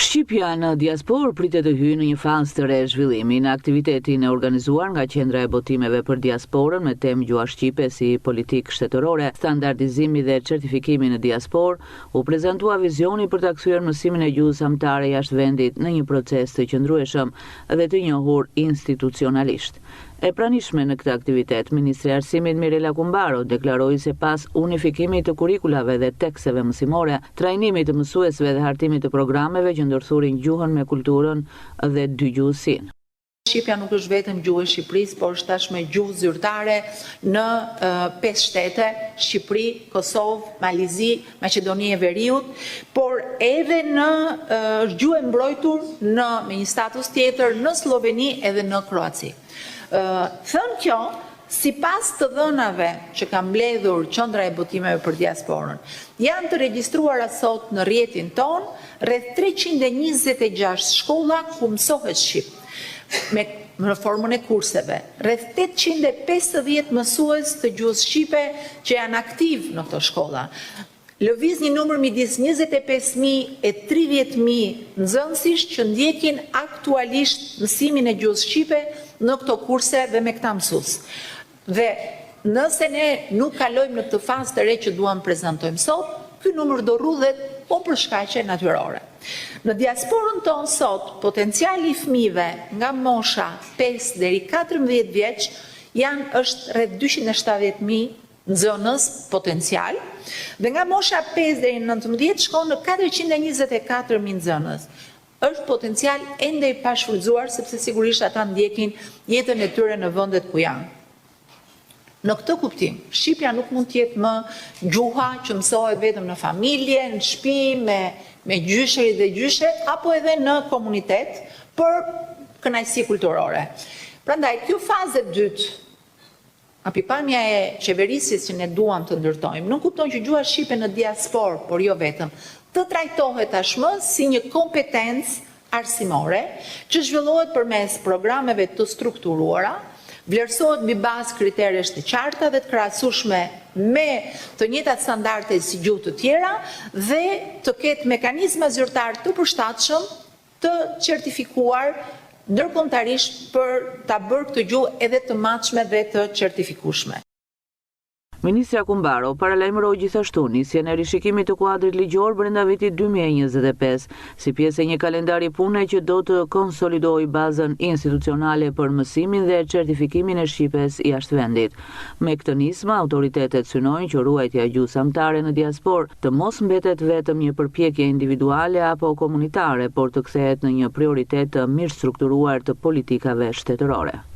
Shqipja në diasporë pritet të hyjë në një fazë të re zhvillimi. Në aktivitetin e organizuar nga Qendra e Botimeve për Diasporën me temë Gjuha shqipe si politikë shtetërore, standardizimi dhe certifikimi në diasporë, u prezantua vizioni për ta kthyer mësimin e gjuhës amtare jashtë vendit në një proces të qëndrueshëm dhe të njohur institucionalisht. E pranishme në këtë aktivitet, Ministri i Arsimit Mirela Kumbaro deklaroi se pas unifikimit të kurikulave dhe teksteve mësimore, trajnimit të mësuesve dhe hartimit të programeve që ndërthurin gjuhën me kulturën dhe dygjuhësinë. Shqipja nuk është vetëm gjuhë e Shqipërisë, por është tashmë gjuhë zyrtare në 5 shtete, Shqipëri, Kosovë, Malizi, Maqedoni e Veriut, por edhe në gjuhë e mbrojtur me një status tjetër në Sloveni edhe në Kroaci. Thënë kjo, sipas të dhënave që ka mbledhur Qendra e Botimeve për Diasporën, janë të regjistruara sot në rrjetin ton rreth 326 shkolla ku mësohet shqip. Në formën e kurseve, rreth 850 mësues të gjuhës shqipe që janë aktiv në këto shkolla. Lëviz një numër midis 25.000 e 30.000 nxënësish që ndjekin aktualisht mësimin e gjuhës shqipe në këto kurse dhe me këta mësues. Dhe nëse ne nuk kalojmë në këtë fazë të re që duam prezantojmë sot, ky numër do rrudhet po për shkaqe natyrore. Në diasporën tonë sot, potenciali i fëmijëve nga mosha 5 deri 14 vjeç është rreth 270.000 nxënës potencial, dhe nga mosha 5 deri 19 shkon në 424.000 nxënës. Është potencial ende i pashfrytzuar sepse sigurisht ata ndjekin jetën e tyre në vendet ku janë. Në këtë kuptim, shqipja nuk mund të jetë më gjuha që mësohet vetëm në familje, në shtëpi, me gjyshëri dhe gjyshe, apo edhe në komunitet për kënaqësi kulturore. Prandaj, kjo fazë e dytë, pikpamja e qeverisjes që ne duam të ndërtojmë, nuk kupton që gjuha shqipe në diasporë, por jo vetëm, të trajtohet tashmë si një kompetencë arsimore që zhvillohet përmes programeve të strukturuara, vlerësohet mbi bazë kriteresh të qarta dhe të krahasueshme me të njëjtat standarde si gjuhë të tjera dhe të ketë mekanizma zyrtar të përshtatshëm të certifikuar ndërkombëtarisht për ta bërë këtë gjuhë edhe të matshme dhe të certifikueshme. Ministra Kumbaro paralajmëroi gjithashtu nisjen e rishikimit të kuadrit ligjor brenda vitit 2025, si pjesë e një kalendari pune që do të konsolidojë bazën institucionale për mësimin dhe certifikimin e shqipes jashtë vendit. Me këtë nismë, autoritetet synojnë që ruajtja e gjuhës amtare në diasporë të mos mbetet vetëm një përpjekje individuale apo komunitare, por të kthehet në një prioritet të mirë strukturuar të politikave shtetërore.